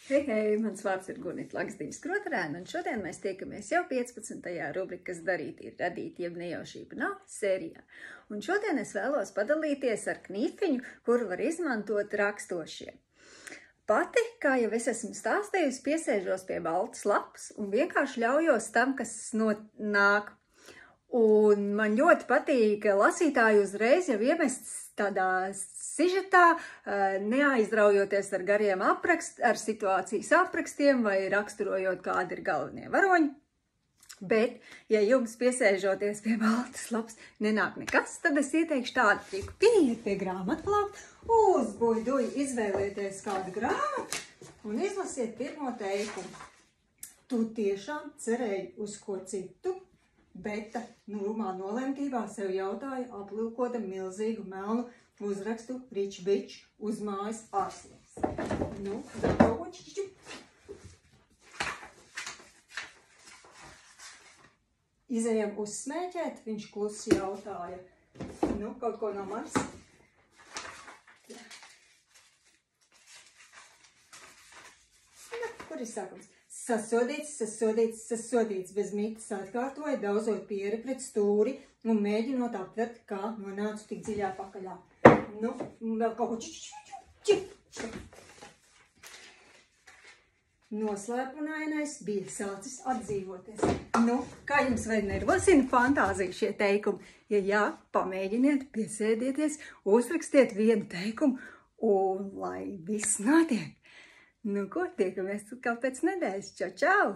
Hei, hei, mans vārds ir Gunita Laksdiņas Krotarēna, un šodien mēs tiekamies jau 15. rubrikas Darīt ir radīt, jeb nejaušība nav sērijā. Un šodien es vēlos padalīties ar knīfiņu, kuru var izmantot rakstošie. Pati, kā jau es esmu stāstījusi, piesēžos pie baltas lapas un vienkārši ļaujos tam, kas nāk. Un man ļoti patīk lasītāju uzreiz jau iemests tādā sižetā, neaizraujoties ar gariem ar situācijas aprakstiem vai raksturojot, kādi ir galvenie varoņi. Bet, ja jums piesēžoties pie baltas lapas nenāk nekas, tad es ieteikšu tādu triku. Pieiet pie grāmatlapas, uzbuļduļi, izvēlieties kādu grāmatu un izlasiet pirmo teikumu. Tu tiešām cerēji uz ko citu? Beta nurumā nolemtībā sev jautāja, aplūkota milzīgu melnu uzrakstu Rich Bitch uz mājas ārslies. Nu, gatavočiķu. Izejam uzsmēķēt, viņš klusi jautāja. Nu, kaut ko no manis? Nu, kur ir sākums? Sasodīts, sasodīts, sasodīts, bez mītas atkārtoja, daudzot pieri pret stūri un mēģinot aptvert, kā nonācu tik dziļā pakaļā. Nu, vēl kaut ko Noslēpunainais bija sācis atdzīvoties. Nu, kā jums vai nervosina fantāzija šie teikumi? Ja jā, pamēģiniet, piesēdieties, uzrakstiet vienu teikumu un lai viss notiek. Nu, ko tiekamies kā pēc nedēļas. Čau, čau!